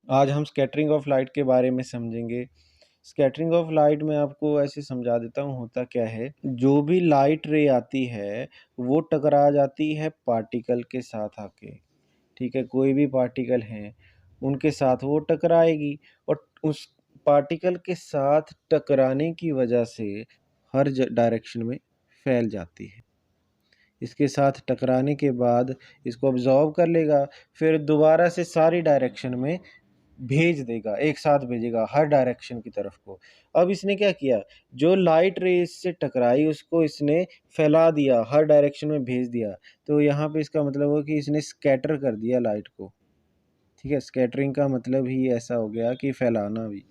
आज हम scattering of light के बारे में समझेंगे। स्कैटरिंग ऑफ लाइट मैं आपको ऐसे समझा देता हूँ, होता क्या है, जो भी लाइट रे आती है, वो टकरा जाती है पार्टिकल के साथ आके, ठीक है? कोई भी पार्टिकल हैं, उनके साथ वो टकराएगी और उस पार्टिकल के साथ टकराने की वजह से हर डायरेक्शन में फैल जाती है। इसके साथ टकराने के बाद इसको अब्ज़ॉर्ब कर लेगा, फिर दोबारा से सारी डायरेक्शन में भेज देगा, एक साथ भेजेगा हर डायरेक्शन की तरफ को। अब इसने क्या किया, जो लाइट रे इससे टकराई उसको इसने फैला दिया, हर डायरेक्शन में भेज दिया। तो यहाँ पे इसका मतलब हुआ कि इसने स्कैटर कर दिया लाइट को, ठीक है? स्कैटरिंग का मतलब ही ऐसा हो गया कि फैलाना भी।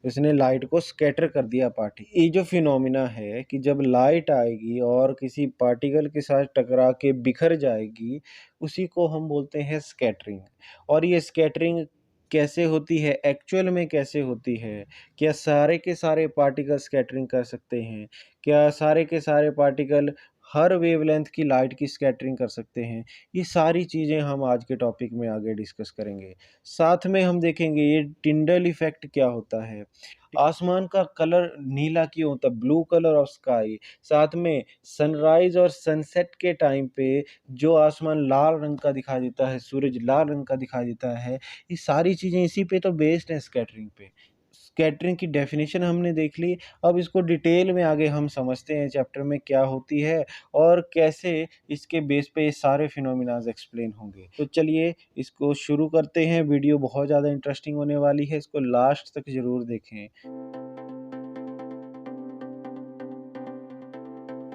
इसने लाइट को स्कैटर कर दिया पार्टी। ये जो फिनोमिना है कि जब लाइट आएगी और किसी पार्टिकल के साथ टकरा के बिखर जाएगी, उसी को हम बोलते हैं स्कैटरिंग। और ये स्कैटरिंग कैसे होती है, एक्चुअल में कैसे होती है? क्या सारे के सारे पार्टिकल स्कैटरिंग कर सकते हैं? क्या सारे के सारे पार्टिकल हर वेवलेंथ की लाइट की स्कैटरिंग कर सकते हैं? ये सारी चीज़ें हम आज के टॉपिक में आगे डिस्कस करेंगे। साथ में हम देखेंगे ये टिंडल इफ़ेक्ट क्या होता है? आसमान का कलर नीला क्यों होता है? Blue colour of sky. साथ में सनराइज़ और सनसेट के टाइम पे जो आसमान लाल रंग का दिखाई देता है, सूरज लाल रंग का दिखाई देता है, ये सारी चीज़ें इसी पे तो बेस्ड हैं स्कैटरिंग पे। स्कैटरिंग की डेफ़िनेशन हमने देख ली, अब इसको डिटेल में आगे हम समझते हैं चैप्टर में क्या होती है और कैसे इसके बेस पे ये सारे फिनोमिनाज़ एक्सप्लेन होंगे। तो चलिए इसको शुरू करते हैं, वीडियो बहुत ज़्यादा इंटरेस्टिंग होने वाली है, इसको लास्ट तक ज़रूर देखें।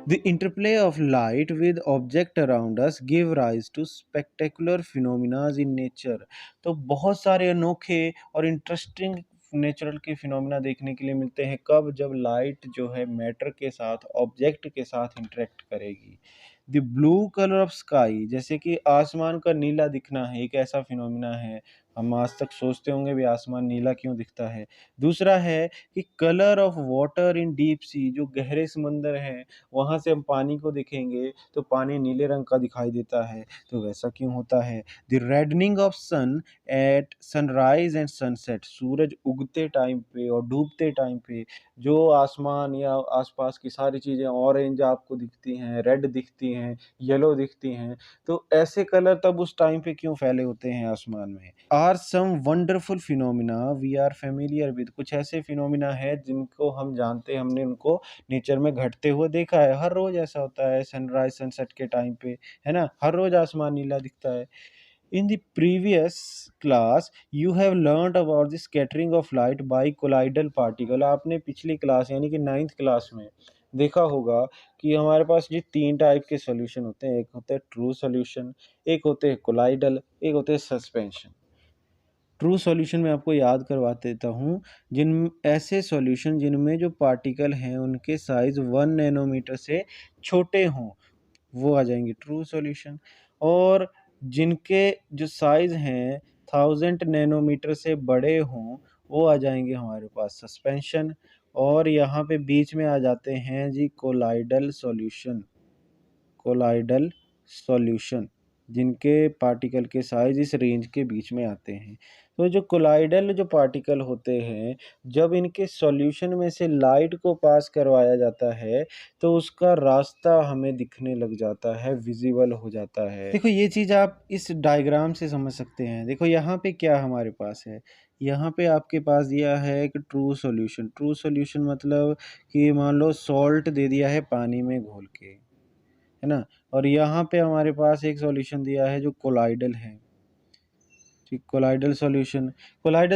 The interplay of light with object around us give rise to spectacular phenomena in nature। तो बहुत सारे अनोखे और इंटरेस्टिंग नेचुरल के फिनोमिना देखने के लिए मिलते हैं कब, जब लाइट जो है मैटर के साथ, ऑब्जेक्ट के साथ इंटरेक्ट करेगी। The blue colour of sky, जैसे कि आसमान का नीला दिखना है, एक ऐसा फिनोमिना है। हम आज तक सोचते होंगे भी आसमान नीला क्यों दिखता है। दूसरा है कि colour of water in deep sea, जो गहरे समंदर हैं वहाँ से हम पानी को देखेंगे तो पानी नीले रंग का दिखाई देता है, तो वैसा क्यों होता है? The reddening of sun at sunrise and sunset, सूरज उगते टाइम पे और डूबते टाइम पे जो आसमान या आसपास की सारी चीज़ें ऑरेंज आपको दिखती हैं, रेड दिखती हैं, येलो दिखती हैं, तो ऐसे कलर तब उस टाइम पे क्यों फैले होते हैं आसमान में? Are some wonderful phenomena we are familiar with, कुछ ऐसे फिनोमिना है जिनको हम जानते हैं, हमने उनको नेचर में घटते हुए देखा है। हर रोज़ ऐसा होता है सनराइज़ सनसेट के टाइम पे, है ना? हर रोज़ आसमान नीला दिखता है। In the previous class you have learnt about the scattering of light by colloidal particle। आपने पिछली क्लास यानी कि 9th क्लास में देखा होगा कि हमारे पास ये 3 टाइप के सॉल्यूशन होते हैं। एक होता है ट्रू सॉल्यूशन, एक होते हैं कोलाइडल, एक होते हैं सस्पेंशन। ट्रू सॉल्यूशन मैं आपको याद करवा देता हूँ, जिन ऐसे सॉल्यूशन जिनमें जो पार्टिकल हैं उनके साइज़ 1 नैनोमीटर से छोटे हों, वो आ जाएँगे ट्रू सॉल्यूशन। और जिनके जो साइज़ हैं 1000 नैनोमीटर से बड़े हों, वो आ जाएँगे हमारे पास सस्पेंशन। और यहाँ पे बीच में आ जाते हैं जी कोलाइडल सॉल्यूशन। कोलाइडल सॉल्यूशन, जिनके पार्टिकल के साइज़ इस रेंज के बीच में आते हैं। तो जो कोलाइडल जो पार्टिकल होते हैं, जब इनके सॉल्यूशन में से लाइट को पास करवाया जाता है, तो उसका रास्ता हमें दिखने लग जाता है, विज़िबल हो जाता है। देखो ये चीज़ आप इस डायग्राम से समझ सकते हैं। देखो यहाँ पे क्या हमारे पास है, यहाँ पे आपके पास दिया है एक ट्रू सॉल्यूशन। ट्रू सॉल्यूशन मतलब कि मान लो सॉल्ट दे दिया है पानी में घोल के, है ना? और यहाँ पे हमारे पास एक सॉल्यूशन दिया है जो कोलाइडल है, ठीक? कोलाइडल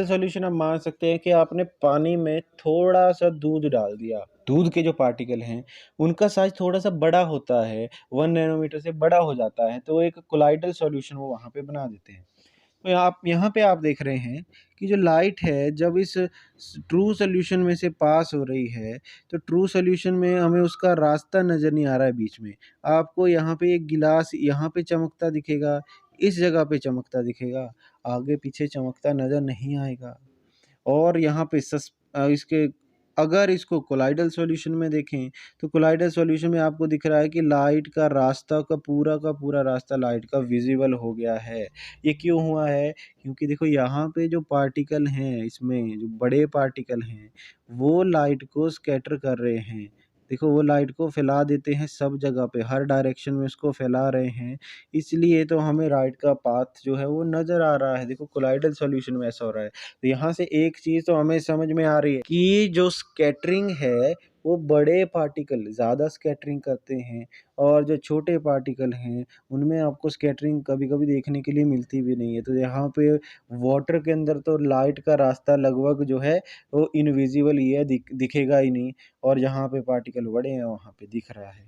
सॉल्यूशन आप मान सकते हैं कि आपने पानी में थोड़ा-सा दूध डाल दिया। दूध के जो पार्टिकल हैं, उनका साइज़ थोड़ा-सा बड़ा होता है, 1 नैनोमीटर से बड़ा हो जाता है, तो एक कोलाइडल सॉल्यूशन वो वहाँ पे बना देते हैं। तो आप यहाँ पे आप देख रहे हैं कि जो लाइट है जब इस ट्रू सॉल्यूशन में से पास हो रही है, तो ट्रू सॉल्यूशन में हमें उसका रास्ता नज़र नहीं आ रहा है बीच में। आपको यहाँ पे एक गिलास यहाँ पे चमकता दिखेगा, इस जगह पे चमकता दिखेगा, आगे पीछे चमकता नज़र नहीं आएगा। और यहाँ पे इसके अगर इसको कोलाइडल सॉल्यूशन में देखें तो कोलाइडल सॉल्यूशन में आपको दिख रहा है कि लाइट का पूरा रास्ता लाइट का विजिबल हो गया है। ये क्यों हुआ है? क्योंकि देखो यहाँ पे जो पार्टिकल हैं, इसमें जो बड़े पार्टिकल हैं वो लाइट को स्कैटर कर रहे हैं। देखो वो लाइट को फैला देते हैं सब जगह पे, हर डायरेक्शन में उसको फैला रहे हैं, इसलिए तो हमें लाइट का पाथ जो है वो नज़र आ रहा है। देखो कोलाइडल सॉल्यूशन में ऐसा हो रहा है। तो यहाँ से एक चीज़ तो हमें समझ में आ रही है कि जो स्कैटरिंग है वो बड़े पार्टिकल ज़्यादा स्कैटरिंग करते हैं, और जो छोटे पार्टिकल हैं उनमें आपको स्कैटरिंग कभी-कभी देखने के लिए मिलती भी नहीं है। तो यहाँ पे वाटर के अंदर तो लाइट का रास्ता लगभग जो है वो इनविजिबल ही है, दिखेगा ही नहीं, और जहाँ पे पार्टिकल बड़े हैं वहाँ पे दिख रहा है।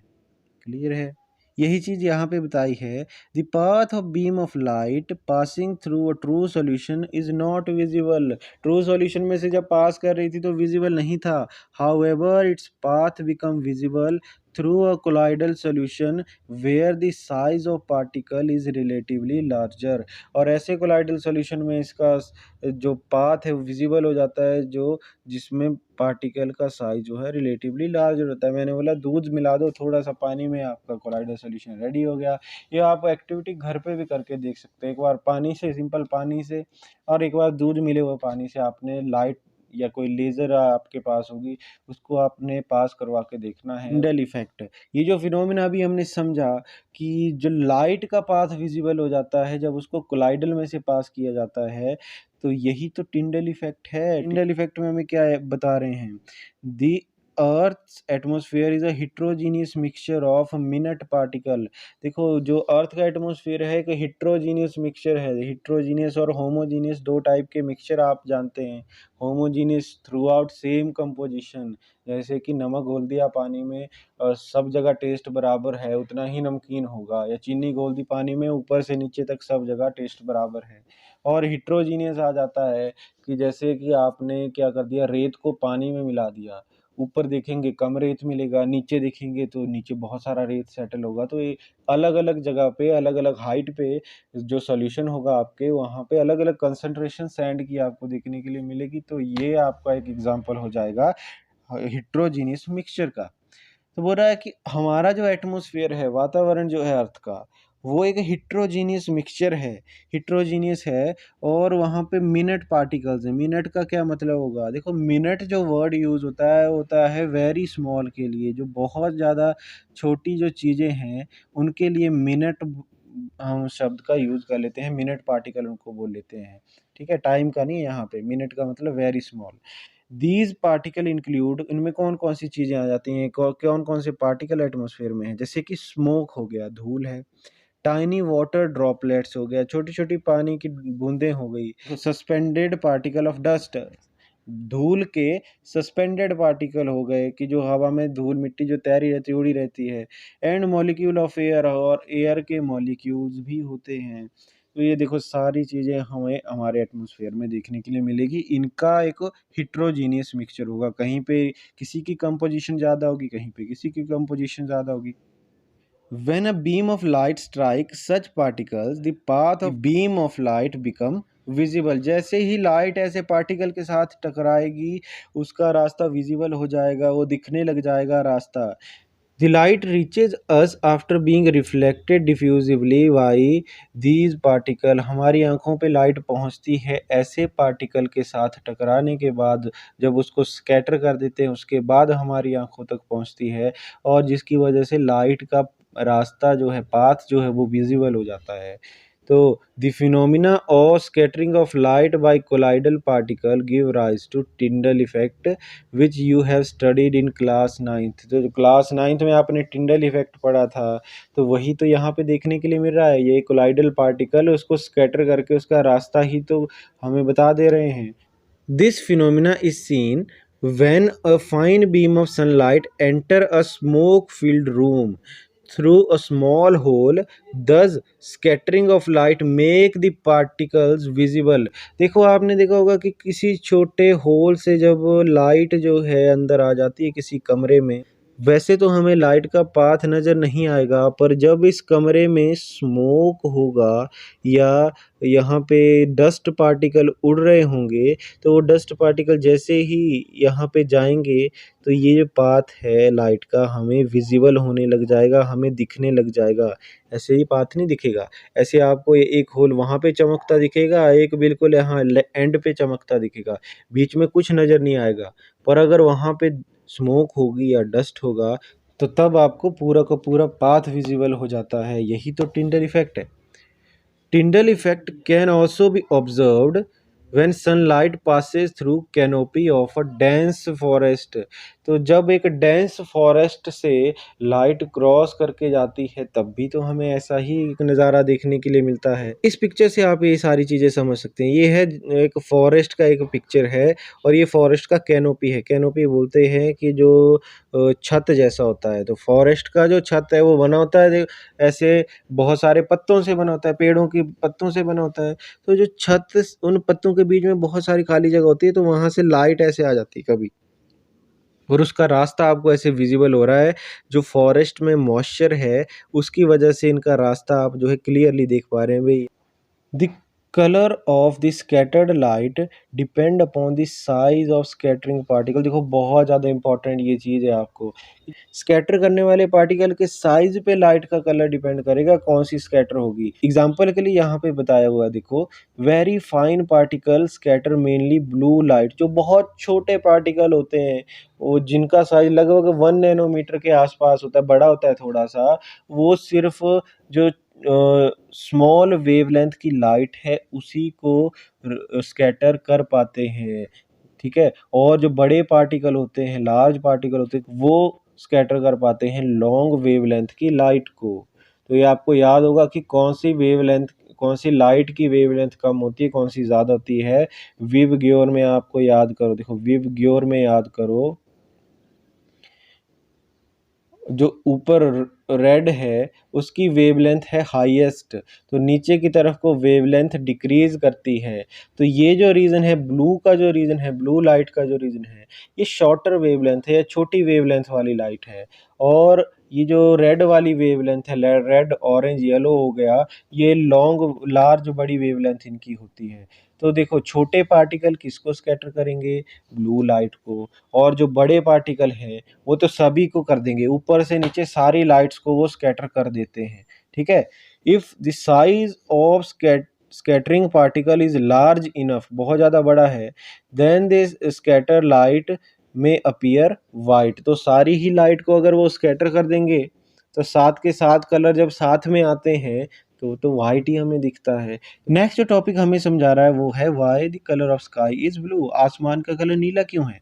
क्लियर है? यही चीज़ यहाँ पे बताई है, the path of beam of light passing through a true solution is not visible. True solution में से जब पास कर रही थी तो विजिबल नहीं था। However its path become visible through a colloidal solution where the size of particle is relatively larger. और ऐसे कोलाइडल सॉल्यूशन में इसका जो पाथ है विजिबल हो जाता है, जो जिसमें पार्टिकल का साइज जो है रिलेटिवली लार्ज होता है। मैंने बोला दूध मिला दो थोड़ा सा पानी में, आपका कोलाइडल सॉल्यूशन रेडी हो गया। ये आप एक्टिविटी घर पे भी करके देख सकते हैं। एक बार पानी से, सिंपल पानी से, और एक बार दूध मिले हुए पानी से आपने लाइट या कोई लेज़र आपके पास होगी, उसको आपने पास करवा के देखना है। टिंडल इफेक्ट, ये जो फिनोमिना अभी हमने समझा कि जो लाइट का पाथ विजिबल हो जाता है जब उसको कोलाइडल में से पास किया जाता है, तो यही तो टिंडल इफेक्ट है। टिंडल इफेक्ट में हमें क्या बता रहे हैं? The earth's atmosphere is a heterogeneous mixture of minute particle. देखो जो अर्थ का एटमॉस्फेयर है एक हिट्रोजीनियस मिक्सचर है। हिट्रोजीनियस और होमोजीनियस दो टाइप के मिक्सचर आप जानते हैं। Homogeneous throughout same composition, जैसे कि नमक घोल दिया पानी में और सब जगह टेस्ट बराबर है, उतना ही नमकीन होगा, या चीनी घोल दी पानी में ऊपर से नीचे तक सब जगह टेस्ट बराबर है। और हिट्रोजीनियस आ जाता है कि जैसे कि आपने क्या कर दिया, रेत को पानी में मिला दिया, ऊपर देखेंगे कम रेत मिलेगा, नीचे देखेंगे तो नीचे बहुत सारा रेत सेटल होगा। तो ये अलग-अलग जगह पे, अलग-अलग हाइट पे जो सॉल्यूशन होगा आपके, वहाँ पे अलग-अलग कंसंट्रेशन सैंड की आपको देखने के लिए मिलेगी। तो ये आपका एक एग्ज़ाम्पल हो जाएगा हेटेरोजीनियस मिक्सचर का। तो बोल रहा है कि हमारा जो एटमॉस्फेयर है, वातावरण जो है अर्थ का, वो एक हेटेरोजीनियस मिक्सचर है, हेटेरोजीनियस है, और वहाँ पे मिनट पार्टिकल्स हैं। मिनट का क्या मतलब होगा? देखो मिनट जो वर्ड यूज़ होता है वेरी स्मॉल के लिए, जो बहुत ज़्यादा छोटी जो चीज़ें हैं उनके लिए मिनट हम शब्द का यूज़ कर लेते हैं, मिनट पार्टिकल उनको बोल लेते हैं। ठीक है? टाइम का नहीं है यहाँ पे, मिनट का मतलब very small. These particle include, इनमें कौन कौन सी चीज़ें आ जाती हैं, कौन कौन से पार्टिकल एटमॉस्फेयर में है? जैसे कि स्मोक हो गया, धूल है, टाइनी वाटर ड्रॉपलेट्स हो गया, छोटी छोटी पानी की बूंदें हो गई, सस्पेंडेड पार्टिकल ऑफ डस्ट, धूल के सस्पेंडेड पार्टिकल हो गए कि जो हवा में धूल मिट्टी जो तैरी रहती है, उड़ी रहती है, एंड मॉलिक्यूल ऑफ एयर, और एयर के मॉलिक्यूल्स भी होते हैं। तो ये देखो सारी चीज़ें हमें हमारे एटमॉस्फेयर में देखने के लिए मिलेगी। इनका एक हेटेरोजीनियस मिक्सचर होगा, कहीं पे किसी की कंपोजिशन ज़्यादा होगी, कहीं पे किसी की कंपोजिशन ज़्यादा होगी। When a beam of light strikes such particles, the path of beam of light become visible। जैसे ही लाइट ऐसे पार्टिकल के साथ टकराएगी उसका रास्ता विजिबल हो जाएगा, वो दिखने लग जाएगा रास्ता। The light reaches us after being reflected diffusively by these particle। हमारी आंखों पे लाइट पहुंचती है ऐसे पार्टिकल के साथ टकराने के बाद, जब उसको स्कैटर कर देते हैं उसके बाद हमारी आंखों तक पहुंचती है, और जिसकी वजह से लाइट का रास्ता जो है, पाथ जो है वो विजिबल हो जाता है। तो the phenomena of scattering of light by colloidal particle give rise to Tyndall effect which you have studied in class 9th। तो क्लास 9th में आपने टिंडल इफेक्ट पढ़ा था, तो वही तो यहाँ पे देखने के लिए मिल रहा है। ये कोलाइडल पार्टिकल उसको स्कैटर करके उसका रास्ता ही तो हमें बता दे रहे हैं। This phenomena is seen when a fine beam of sunlight enter a smoke filled room through a small hole, thus scattering of light make the particles visible। देखो आपने देखा होगा कि किसी छोटे होल से जब लाइट जो है अंदर आ जाती है किसी कमरे में, वैसे तो हमें लाइट का पाथ नज़र नहीं आएगा, पर जब इस कमरे में स्मोक होगा या यहाँ पे डस्ट पार्टिकल उड़ रहे होंगे, तो वो डस्ट पार्टिकल जैसे ही यहाँ पे जाएँगे, तो ये जो पाथ है लाइट का हमें विज़िबल होने लग जाएगा, हमें दिखने लग जाएगा। ऐसे ही पाथ नहीं दिखेगा, ऐसे आपको एक होल वहाँ पे चमकता दिखेगा, एक बिल्कुल यहाँ एंड पे चमकता दिखेगा, बीच में कुछ नज़र नहीं आएगा। पर अगर वहाँ पे स्मोक होगी या डस्ट होगा, तो तब आपको पूरा का पूरा पाथ विजिबल हो जाता है। यही तो टिंडल इफेक्ट है। Tyndall effect can also be observed when sunlight passes through canopy of a dense forest। तो जब एक डेंस फॉरेस्ट से लाइट क्रॉस करके जाती है तब भी तो हमें ऐसा ही एक नज़ारा देखने के लिए मिलता है। इस पिक्चर से आप ये सारी चीज़ें समझ सकते हैं। ये है एक फॉरेस्ट का एक पिक्चर है और ये फॉरेस्ट का कैनोपी है। कैनोपी बोलते हैं कि जो छत जैसा होता है। तो फॉरेस्ट का जो छत है वो बना होता है ऐसे बहुत सारे पत्तों से बना होता है, पेड़ों के पत्तों से बना होता है। तो जो छत उन पत्तों के बीच में बहुत सारी खाली जगह होती है, तो वहाँ से लाइट ऐसे आ जाती है कभी, और उसका रास्ता आपको ऐसे विजिबल हो रहा है। जो फॉरेस्ट में मॉइस्चर है उसकी वजह से इनका रास्ता आप जो है क्लियरली देख पा रहे हैं भाई। The color of the scattered light depend upon the size of scattering particle। देखो बहुत ज़्यादा इंपॉर्टेंट ये चीज़ है आपको। स्कैटर करने वाले पार्टिकल के साइज पे लाइट का कलर डिपेंड करेगा कौन सी स्कैटर होगी। एग्जाम्पल के लिए यहाँ पे बताया हुआ है, देखो very fine particle scatter mainly blue light. जो बहुत छोटे पार्टिकल होते हैं वो जिनका साइज लगभग 1 नैनोमीटर के आसपास होता है, बड़ा होता है थोड़ा सा, वो सिर्फ जो स्मॉल वेवलेंथ की लाइट है उसी को स्कैटर कर पाते हैं, ठीक है। और जो बड़े पार्टिकल होते हैं, लार्ज पार्टिकल होते हैं, वो स्कैटर कर पाते हैं लॉन्ग वेवलेंथ की लाइट को। तो ये आपको याद होगा कि कौन सी लाइट की वेवलेंथ कम होती है, कौन सी ज़्यादा होती है। विव ग्योर में आपको याद करो, देखो विव ग्योर में याद करो, जो ऊपर रेड है उसकी वेवलेंथ है हाईएस्ट, तो नीचे की तरफ को वेवलेंथ डिक्रीज करती है। तो ये जो रीज़न है ब्लू का, जो रीज़न है ब्लू लाइट का, जो रीज़न है ये शॉर्टर वेवलेंथ है या छोटी वेवलेंथ वाली लाइट है। और ये जो रेड वाली वेवलेंथ है, रेड ऑरेंज येलो हो गया, ये लॉन्ग लार्ज बड़ी वेवलेंथ इनकी होती है। तो देखो छोटे पार्टिकल किसको स्कैटर करेंगे, ब्लू लाइट को, और जो बड़े पार्टिकल हैं वो तो सभी को कर देंगे, ऊपर से नीचे सारी लाइट्स को वो स्कैटर कर देते हैं, ठीक है। If the size of scattering particle is large enough, बहुत ज़्यादा बड़ा है, देन दिस स्कैटर लाइट में अपीयर वाइट। तो सारी ही लाइट को अगर वो स्कैटर कर देंगे तो साथ के साथ कलर जब साथ में आते हैं तो वाइट ही हमें दिखता है। नेक्स्ट जो टॉपिक हमें समझा रहा है वो है why the colour of sky is blue. आसमान का कलर नीला क्यों है।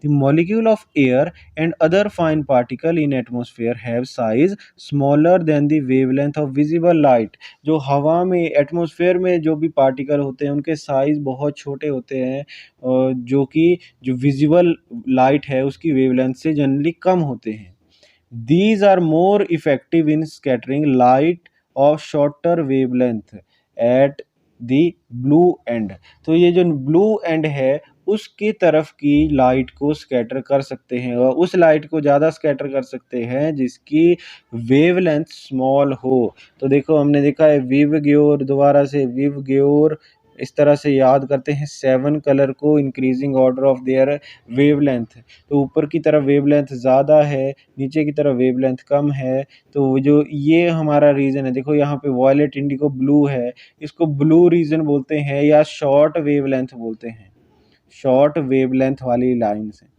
The molecule of air and other fine particle in atmosphere have size smaller than the wavelength of visible light। जो हवा में एटमॉस्फेयर में जो भी पार्टिकल होते हैं उनके साइज बहुत छोटे होते हैं, जो कि जो विजिबल लाइट है उसकी वेवलेंथ से जनरली कम होते हैं। These are more effective in scattering light of shorter wavelength at the blue end। तो ये जो ब्लू एंड है उसकी तरफ की लाइट को स्कैटर कर सकते हैं और उस लाइट को ज़्यादा स्कैटर कर सकते हैं जिसकी वेवलेंथ स्मॉल हो। तो देखो हमने देखा है विव ग्योर, दोबारा से विव ग्योर इस तरह से याद करते हैं 7 कलर को increasing order of their wavelength. तो ऊपर की तरफ वेवलेंथ ज़्यादा है, नीचे की तरफ वेवलेंथ कम है। तो जो ये हमारा रीज़न है, देखो यहाँ पे वॉयलेट इंडिगो ब्लू है, इसको ब्लू रीजन बोलते हैं या शॉर्ट वेवलेंथ बोलते हैं, शॉर्ट वेवलेंथ वाली लाइन्स हैं।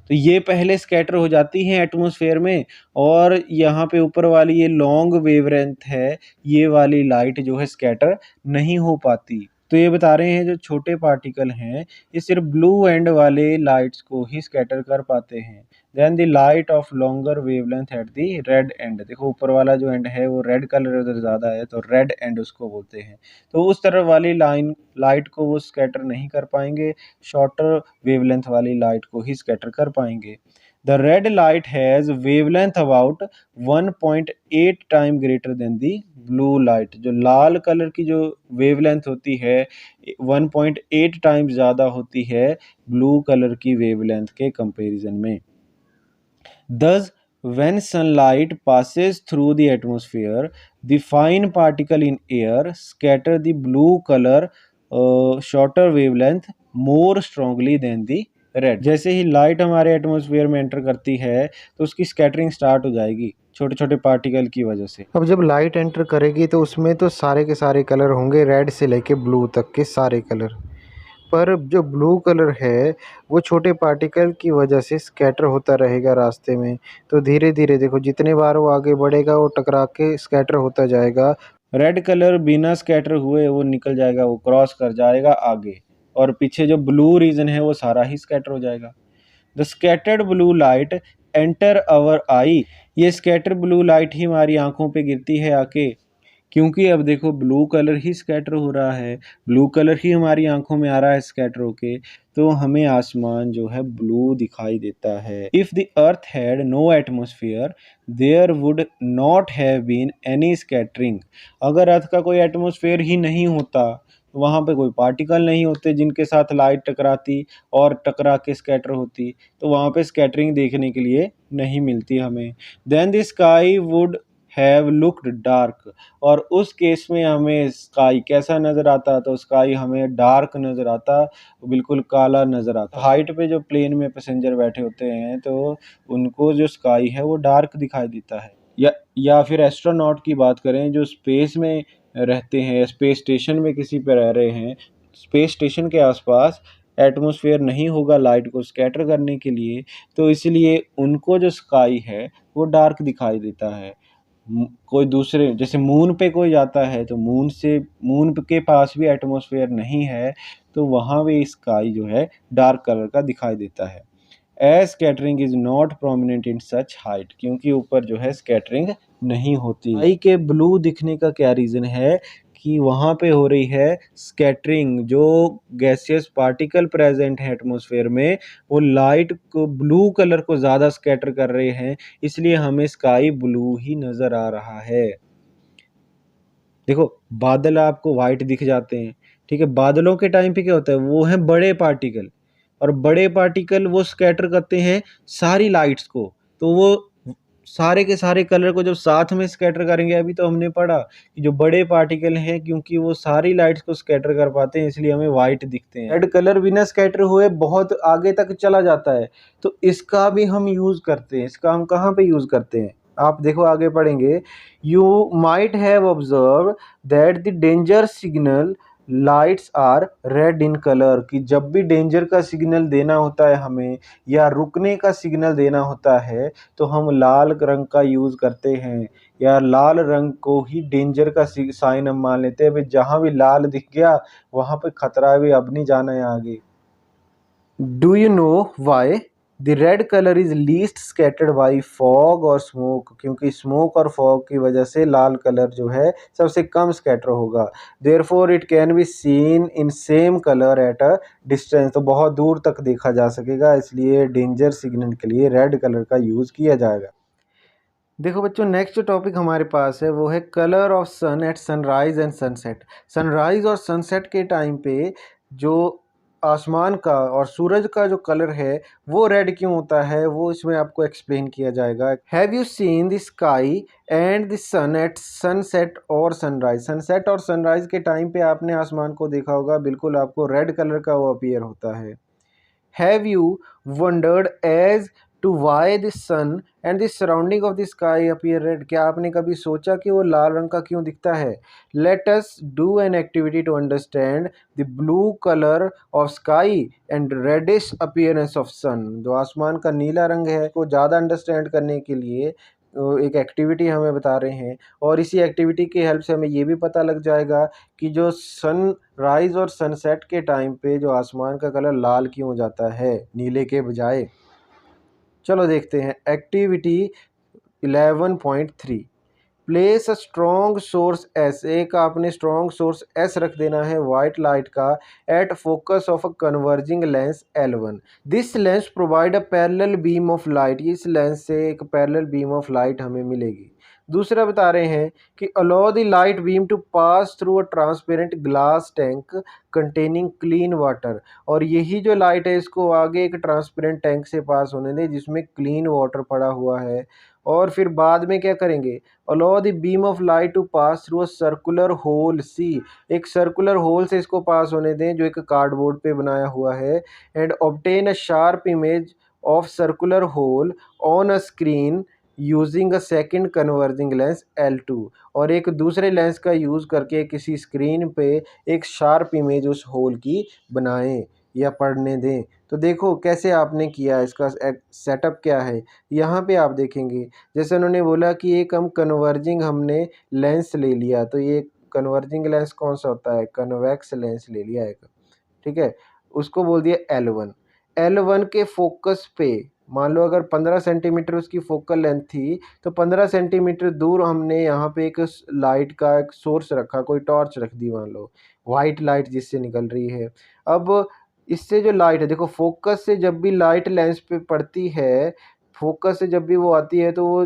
तो ये पहले स्कैटर हो जाती हैं एटमॉस्फेयर में, और यहाँ पे ऊपर वाली ये लॉन्ग वेवलेंथ है, ये वाली लाइट जो है स्कैटर नहीं हो पाती। तो ये बता रहे हैं जो छोटे पार्टिकल हैं ये सिर्फ ब्लू एंड वाले लाइट्स को ही स्कैटर कर पाते हैं। Then the light of longer wavelength at the red end, देखो ऊपर वाला जो एंड है वो रेड कलर उधर ज़्यादा है तो रेड एंड उसको बोलते हैं। तो उस तरफ वाली लाइट को वो स्कैटर नहीं कर पाएंगे, शॉर्टर वेवलेंथ वाली लाइट को ही स्कैटर कर पाएंगे। The red light has wavelength about 1.8 time greater than the blue light. जो लाल कलर की जो वेवलेंथ होती है 1.8 टाइम्स ज़्यादा होती है ब्लू कलर की वेवलेंथ के कंपैरिजन में। Thus, when sunlight passes through the atmosphere, the fine particle in air scatter the blue color shorter wavelength more strongly than the red. जैसे ही लाइट हमारे एटमॉस्फेयर में एंटर करती है तो उसकी स्कैटरिंग स्टार्ट हो जाएगी छोटे छोटे पार्टिकल की वजह से। अब जब लाइट एंटर करेगी तो उसमें तो सारे के सारे कलर होंगे, रेड से लेके ब्लू तक के सारे कलर। पर जो ब्लू कलर है वो छोटे पार्टिकल की वजह से स्कैटर होता रहेगा रास्ते में। तो धीरे धीरे देखो जितने बार वो आगे बढ़ेगा वो टकरा के स्कैटर होता जाएगा। रेड कलर बिना स्कैटर हुए वो निकल जाएगा, वो क्रॉस कर जाएगा आगे, और पीछे जो ब्लू रीजन है वो सारा ही स्कैटर हो जाएगा। The scattered blue light enter our eye. ये स्कैटर ब्लू लाइट ही हमारी आंखों पे गिरती है आके, क्योंकि अब देखो ब्लू कलर ही स्कैटर हो रहा है, ब्लू कलर ही हमारी आंखों में आ रहा है स्कैटर होके, तो हमें आसमान जो है ब्लू दिखाई देता है। If the earth had no atmosphere there would not have been any scattering. अगर अर्थ का कोई एटमॉस्फेयर ही नहीं होता तो वहाँ पे कोई पार्टिकल नहीं होते जिनके साथ लाइट टकराती और टकरा के स्कैटर होती, तो वहाँ पे स्कैटरिंग देखने के लिए नहीं मिलती हमें। Then the sky would have looked dark. और उस केस में हमें स्काई कैसा नज़र आता, तो स्काई हमें डार्क नज़र आता, बिल्कुल काला नज़र आता। हाइट पे जो प्लेन में पैसेंजर बैठे होते हैं तो उनको जो स्काई है वो डार्क दिखाई देता है। या फिर एस्ट्रोनॉट की बात करें जो स्पेस में रहते हैं, स्पेस स्टेशन में किसी पे रह रहे हैं, स्पेस स्टेशन के आसपास एटमॉस्फेयर नहीं होगा लाइट को स्कैटर करने के लिए, तो इसलिए उनको जो स्काई है वो डार्क दिखाई देता है। कोई दूसरे जैसे मून पे कोई जाता है तो मून के पास भी एटमॉस्फेयर नहीं है, तो वहाँ भी स्काई जो है डार्क कलर का दिखाई देता है। As scattering is not prominent in such height, क्योंकि ऊपर जो है स्कैटरिंग नहीं होती। स्काई के ब्लू दिखने का क्या रीज़न है कि वहाँ पे हो रही है स्कैटरिंग। जो गैसियस पार्टिकल प्रेजेंट है एटमॉस्फेयर में वो लाइट को ब्लू कलर को ज़्यादा स्कैटर कर रहे हैं, इसलिए हमें स्काई ब्लू ही नज़र आ रहा है। देखो बादल आपको वाइट दिख जाते हैं, ठीक है, बादलों के टाइम पे क्या होता है, वो है बड़े पार्टिकल, और बड़े पार्टिकल वो स्कैटर करते हैं सारी लाइट्स को, तो वो सारे के सारे कलर को जब साथ में स्कैटर करेंगे, अभी तो हमने पढ़ा कि जो बड़े पार्टिकल हैं क्योंकि वो सारी लाइट्स को स्कैटर कर पाते हैं इसलिए हमें वाइट दिखते हैं। रेड कलर बिना स्कैटर हुए बहुत आगे तक चला जाता है, तो इसका भी हम यूज़ करते हैं। इसका हम कहाँ पे यूज़ करते हैं, आप देखो आगे पढ़ेंगे। You might have observe that the danger signal lights are red in colour, कि जब भी डेंजर का सिग्नल देना होता है हमें या रुकने का सिग्नल देना होता है तो हम लाल रंग का यूज़ करते हैं, या लाल रंग को ही डेंजर का साइन हम मान लेते हैं। भाई जहाँ भी लाल दिख गया वहाँ पे खतरा है, भाई अब नहीं जाना है आगे। Do you know why the red colour is least scattered by fog और स्मोक, क्योंकि स्मोक और फॉग की वजह से लाल कलर जो है सबसे कम स्कैटर होगा। Therefore it can be seen in same colour at a distance, तो बहुत दूर तक देखा जा सकेगा, इसलिए डेंजर सिग्नल के लिए रेड कलर का यूज़ किया जाएगा। देखो बच्चों नेक्स्ट जो टॉपिक हमारे पास है वो है colour of sun at sunrise and sunset. Sunrise और सनसेट के टाइम पे जो आसमान का और सूरज का जो कलर है वो रेड क्यों होता है वो इसमें आपको एक्सप्लेन किया जाएगा। Have you seen the sky and the sun at sunset और सनराइज। सनसेट और सनराइज के टाइम पे आपने आसमान को देखा होगा, बिल्कुल आपको रेड कलर का वो अपीयर होता है। Have you wondered as to why the sun and the surrounding of the sky appear red? क्या आपने कभी सोचा कि वो लाल रंग का क्यों दिखता है? Let us do an activity to understand the blue color of sky and reddish appearance of sun. जो आसमान का नीला रंग है को ज़्यादा अंडरस्टैंड करने के लिए एक एक्टिविटी हमें बता रहे हैं, और इसी एक्टिविटी की हेल्प से हमें ये भी पता लग जाएगा कि जो सनराइज और सनसेट के टाइम पे जो आसमान का कलर लाल क्यों हो जाता है नीले के बजाय। चलो देखते हैं activity 11.3। Place a strong source S, एक आपने स्ट्रॉन्ग सोर्स एस रख देना है वाइट लाइट का at focus of a converging lens L1। This lens provide a parallel beam of light, इस लेंस से एक पैरेलल बीम ऑफ लाइट हमें मिलेगी। दूसरा बता रहे हैं कि allow the light beam to pass through a transparent glass tank containing clean water. और यही जो लाइट है इसको आगे एक ट्रांसपेरेंट टैंक से पास होने दें जिसमें क्लीन वाटर पड़ा हुआ है। और फिर बाद में क्या करेंगे, allow the beam of light to pass through a circular hole सी, एक सर्कुलर होल से इसको पास होने दें जो एक कार्डबोर्ड पे बनाया हुआ है। And obtain a sharp image of circular hole on a screen using a second converging lens L2। और एक दूसरे लेंस का यूज़ करके किसी स्क्रीन पे एक शार्प इमेज उस होल की बनाएं या पढ़ने दें। तो देखो कैसे आपने किया, इसका सेटअप क्या है। यहाँ पे आप देखेंगे जैसे उन्होंने बोला कि एक हम कन्वर्जिंग हमने लेंस ले लिया, तो ये कन्वर्जिंग लेंस कौन सा होता है, कन्वेक्स लेंस ले लिया एक, ठीक है, उसको बोल दिया L1। L1 के फोकस पे मान लो अगर 15 सेंटीमीटर उसकी फोकल लेंथ थी तो 15 सेंटीमीटर दूर हमने यहाँ पे एक लाइट का एक सोर्स रखा, कोई टॉर्च रख दी मान लो, वाइट लाइट जिससे निकल रही है। अब इससे जो लाइट है देखो, फोकस से जब भी लाइट लेंस पे पड़ती है, फोकस से जब भी वो आती है तो वो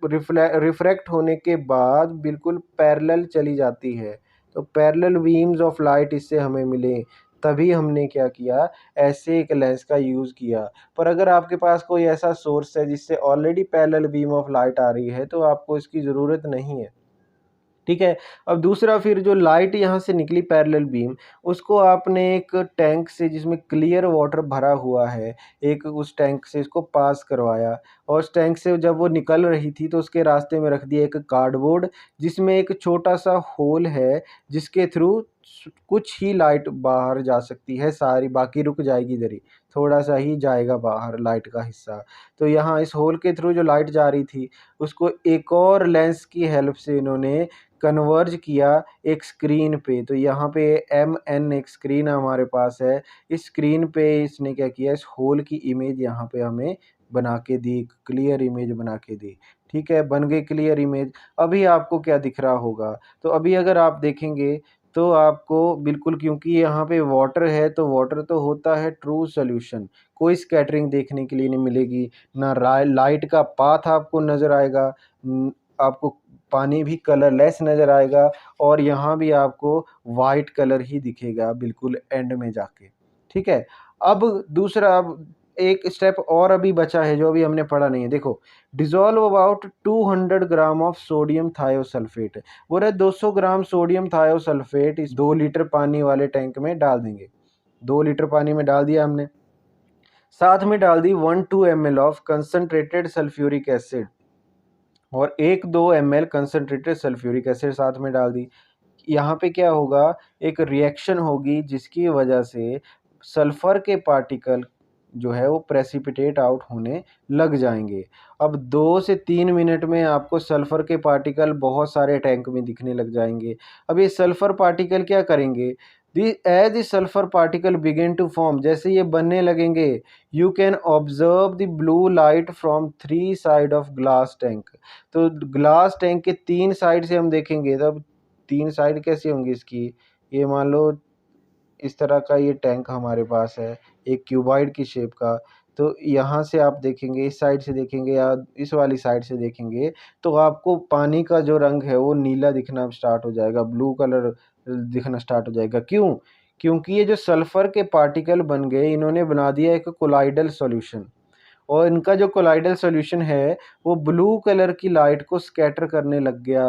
रिफ्रैक्ट होने के बाद बिल्कुल पैरेलल चली जाती है। तो पैरेलल बीम्स ऑफ लाइट इससे हमें मिले, तभी हमने क्या किया, ऐसे एक लेंस का यूज़ किया। पर अगर आपके पास कोई ऐसा सोर्स है जिससे already parallel beam of light आ रही है तो आपको इसकी ज़रूरत नहीं है, ठीक है। अब दूसरा, फिर जो लाइट यहाँ से निकली पैरेलल बीम, उसको आपने एक टैंक से जिसमें क्लियर वाटर भरा हुआ है, एक उस टैंक से इसको पास करवाया। और उस टैंक से जब वो निकल रही थी तो उसके रास्ते में रख दिया एक कार्डबोर्ड जिसमें एक छोटा सा होल है जिसके थ्रू कुछ ही लाइट बाहर जा सकती है, सारी बाकी रुक जाएगी इधर ही, थोड़ा सा ही जाएगा बाहर लाइट का हिस्सा। तो यहाँ इस होल के थ्रू जो लाइट जा रही थी उसको एक और लेंस की हेल्प से इन्होंने कन्वर्ज किया एक स्क्रीन पे। तो यहाँ पे MN एक स्क्रीन हमारे पास है, इस स्क्रीन पे इसने क्या किया, इस होल की इमेज यहाँ पे हमें बना के दी, क्लियर इमेज बना के दी, ठीक है, बन गई क्लियर इमेज। अभी आपको क्या दिख रहा होगा, तो अभी अगर आप देखेंगे तो आपको बिल्कुल, क्योंकि यहाँ पे वाटर है तो वाटर तो होता है ट्रू सॉल्यूशन, कोई स्कैटरिंग देखने के लिए नहीं मिलेगी, ना लाइट का पाथ आपको नज़र आएगा, आपको पानी भी कलरलेस नज़र आएगा और यहाँ भी आपको वाइट कलर ही दिखेगा बिल्कुल एंड में जाके, ठीक है। अब दूसरा, अब एक स्टेप और अभी बचा है जो अभी हमने पढ़ा नहीं है। देखो, dissolve about 200 gram of sodium thiosulphate, बोल रहे 200 ग्राम सोडियम थायोसल्फेट इस 2 लीटर पानी वाले टैंक में डाल देंगे। 2 लीटर पानी में डाल दिया हमने, साथ में डाल दी 1-2 ml of concentrated sulphuric acid और 1-2 ml कंसनट्रेटेड सल्फ्यूरिक एसिड साथ में डाल दी। यहाँ पे क्या होगा, एक रिएक्शन होगी जिसकी वजह से सल्फर के पार्टिकल जो है वो प्रेसिपिटेट आउट होने लग जाएंगे। अब 2 से 3 मिनट में आपको सल्फर के पार्टिकल बहुत सारे टैंक में दिखने लग जाएंगे। अब ये सल्फर पार्टिकल क्या करेंगे, as the sulphur particle begin to form, जैसे ये बनने लगेंगे, you can observe the blue light from 3 side of glass tank. तो ग्लास टैंक के 3 साइड से हम देखेंगे, तब 3 साइड कैसी होंगी इसकी, ये मान लो इस तरह का ये टैंक हमारे पास है, एक क्यूबॉइड की शेप का। तो यहाँ से आप देखेंगे, इस साइड से देखेंगे या इस वाली साइड से देखेंगे तो आपको पानी का जो रंग है वो नीला दिखना स्टार्ट हो जाएगा, ब्लू कलर दिखना स्टार्ट हो जाएगा। क्यों, क्योंकि ये जो सल्फर के पार्टिकल बन गए, इन्होंने बना दिया एक कोलाइडल सॉल्यूशन, और इनका जो कोलाइडल सॉल्यूशन है वो ब्लू कलर की लाइट को स्कैटर करने लग गया।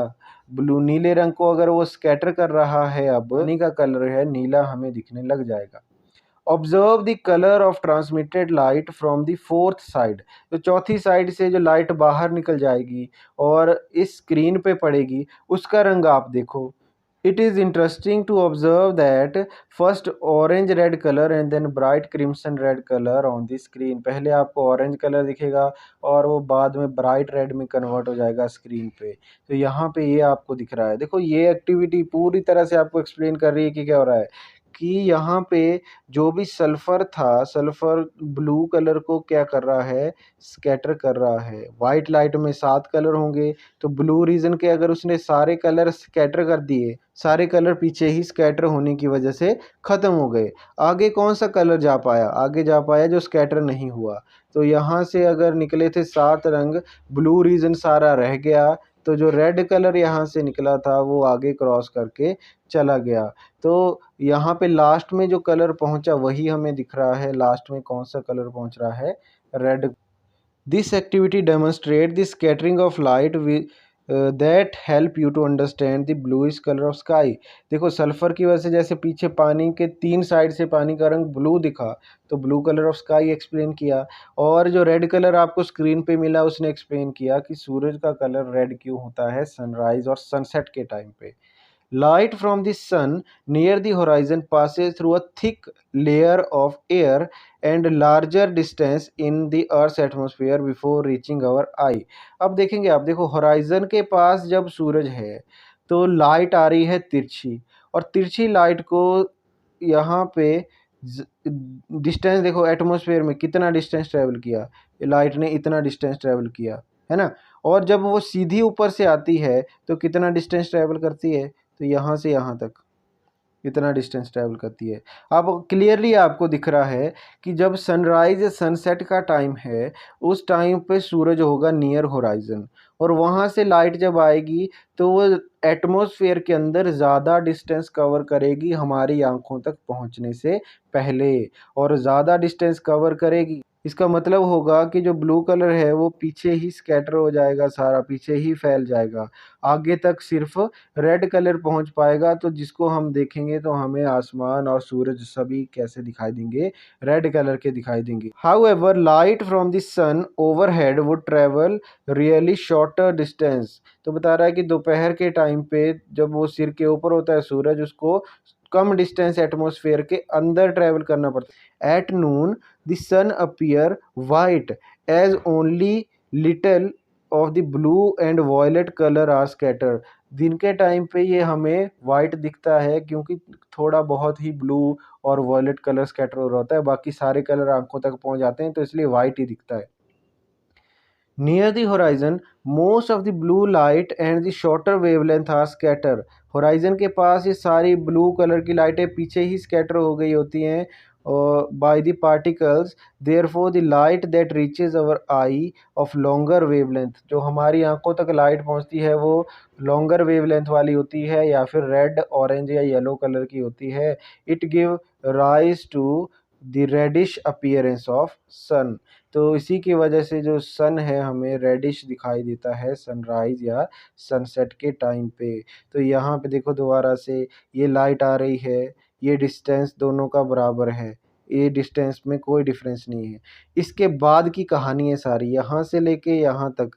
ब्लू, नीले रंग को अगर वो स्कैटर कर रहा है, अब पानी का कलर है नीला हमें दिखने लग जाएगा। Observe the colour of transmitted light from the fourth side, तो चौथी साइड से जो लाइट बाहर निकल जाएगी और इस स्क्रीन पे पड़ेगी उसका रंग आप देखो। It is interesting to observe that first orange red color and then bright crimson red color on the screen, पहले आपको ऑरेंज कलर दिखेगा और वो बाद में ब्राइट रेड में कन्वर्ट हो जाएगा स्क्रीन पे। तो यहाँ पे ये आपको दिख रहा है, देखो ये एक्टिविटी पूरी तरह से आपको एक्सप्लेन कर रही है कि क्या हो रहा है, कि यहाँ पे जो भी सल्फर था, सल्फर ब्लू कलर को क्या कर रहा है, स्कैटर कर रहा है। वाइट लाइट में 7 कलर होंगे तो ब्लू रीजन के अगर उसने सारे कलर स्कैटर कर दिए, सारे कलर पीछे ही स्कैटर होने की वजह से ख़त्म हो गए, आगे कौन सा कलर जा पाया, आगे जा पाया जो स्कैटर नहीं हुआ। तो यहाँ से अगर निकले थे 7 रंग, ब्लू रीजन सारा रह गया, तो जो रेड कलर यहाँ से निकला था वो आगे क्रॉस करके चला गया। तो यहाँ पे लास्ट में जो कलर पहुँचा वही हमें दिख रहा है। लास्ट में कौन सा कलर पहुँच रहा है? Red. This activity demonstrates the scattering of light that help you to understand the bluish color of sky। देखो सल्फर की वजह से जैसे पीछे पानी के 3 साइड से पानी का रंग ब्लू दिखा, तो blue colour of sky explain किया। और जो रेड कलर आपको स्क्रीन पे मिला उसने एक्सप्लेन किया कि सूरज का कलर रेड क्यों होता है सनराइज और सनसेट के टाइम पे। Light from the sun near the horizon passes through a thick layer of air and larger distance in the Earth's atmosphere before reaching our eye। अब देखेंगे आप, देखो होराइजन के पास जब सूरज है तो लाइट आ रही है तिरछी, और तिरछी लाइट को यहाँ पे डिस्टेंस देखो, एटमॉस्फेयर में कितना डिस्टेंस ट्रेवल किया, लाइट ने इतना डिस्टेंस ट्रेवल किया, है ना। और जब वो सीधी ऊपर से आती है तो कितना डिस्टेंस ट्रेवल करती है, तो यहाँ से यहाँ तक इतना डिस्टेंस ट्रैवल करती है। अब क्लियरली आपको दिख रहा है कि जब सनराइज या सनसेट का टाइम है उस टाइम पे सूरज होगा नियर होराइजन, और वहाँ से लाइट जब आएगी तो वो एटमॉस्फेयर के अंदर ज़्यादा डिस्टेंस कवर करेगी हमारी आंखों तक पहुँचने से पहले, और ज़्यादा डिस्टेंस कवर करेगी। इसका मतलब होगा कि जो ब्लू कलर है वो पीछे ही स्कैटर हो जाएगा, सारा पीछे ही फैल जाएगा, आगे तक सिर्फ रेड कलर पहुंच पाएगा। तो जिसको हम देखेंगे तो हमें आसमान और सूरज सभी कैसे दिखाई देंगे? रेड कलर के दिखाई देंगे। However light from the sun overhead would travel really shorter distance. तो बता रहा है कि दोपहर के टाइम पे जब वो सिर के ऊपर होता है सूरज, उसको कम डिस्टेंस एटमॉस्फेयर के अंदर ट्रेवल करना पड़ता है। At noon the sun appear white as only little of the blue and violet colour are scattered. दिन के टाइम पे ये हमें वाइट दिखता है क्योंकि थोड़ा बहुत ही ब्लू और वॉयलेट कलर स्कैटर हो रहा होता है, बाकी सारे कलर आंखों तक पहुंच जाते हैं, तो इसलिए वाइट ही दिखता है। Near the horizon, most of the blue light and the shorter wavelength are scattered। Horizon के पास ये सारी ब्लू कलर की लाइटें पीछे ही स्कैटर हो गई होती हैं by the particles. Therefore the light that reaches our I of longer wavelength, जो हमारी आंखों तक लाइट पहुंचती है वो लॉन्गर वेवलेंथ वाली होती है या फिर रेड, ऑरेंज या येलो कलर की होती है। It give rise to the reddish appearance of sun. तो इसी की वजह से जो सन है हमें रेडिश दिखाई देता है सनराइज या सनसेट के टाइम पे। तो यहाँ पे देखो दोबारा से ये लाइट आ रही है, ये डिस्टेंस दोनों का बराबर है, ये डिस्टेंस में कोई डिफरेंस नहीं है। इसके बाद की कहानी है सारी, यहाँ से लेके यहाँ तक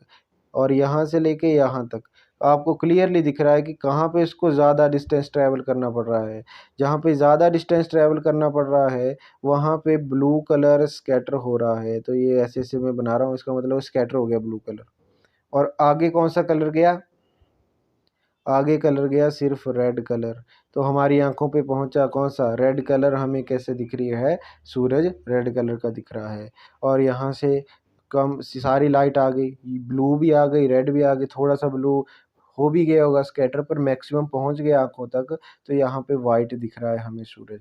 और यहाँ से लेके यहाँ तक आपको क्लियरली दिख रहा है कि कहाँ पे इसको ज़्यादा डिस्टेंस ट्रैवल करना पड़ रहा है। जहाँ पे ज़्यादा डिस्टेंस ट्रैवल करना पड़ रहा है वहाँ पे ब्लू कलर स्कैटर हो रहा है। तो ये ऐसे मैं बना रहा हूँ, इसका मतलब स्कैटर हो गया ब्लू कलर। और आगे कौन सा कलर गया? आगे कलर गया सिर्फ रेड कलर। तो हमारी आंखों पे पहुंचा कौन सा? Red colour. हमें कैसे दिख रही है? सूरज रेड कलर का दिख रहा है। और यहाँ से कम सारी लाइट आ गई, ब्लू भी आ गई, रेड भी आ गई, थोड़ा सा ब्लू हो भी गया होगा स्कैटर पर, मैक्सिमम पहुंच गया आंखों तक। तो यहाँ पे वाइट दिख रहा है हमें सूरज।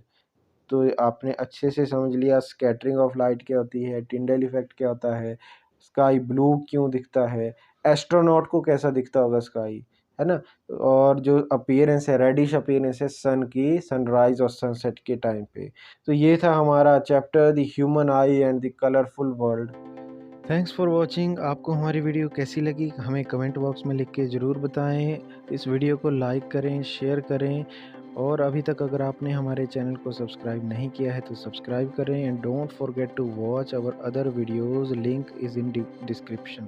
तो आपने अच्छे से समझ लिया स्कैटरिंग ऑफ लाइट क्या होती है, टिंडल इफेक्ट क्या होता है, स्काई ब्लू क्यों दिखता है, एस्ट्रोनॉट को कैसा दिखता होगा स्काई, है ना। और जो अपीयरेंस है, रेडिश अपीयरेंस है सन की सनराइज और सनसेट के टाइम पे। तो ये था हमारा chapter the human I and the colourful world. Thanks for watching. आपको हमारी वीडियो कैसी लगी हमें कमेंट बॉक्स में लिख के ज़रूर बताएं। इस वीडियो को लाइक करें, शेयर करें, और अभी तक अगर आपने हमारे चैनल को सब्सक्राइब नहीं किया है तो सब्सक्राइब करें। And don't forget to watch our other videos, link is in description.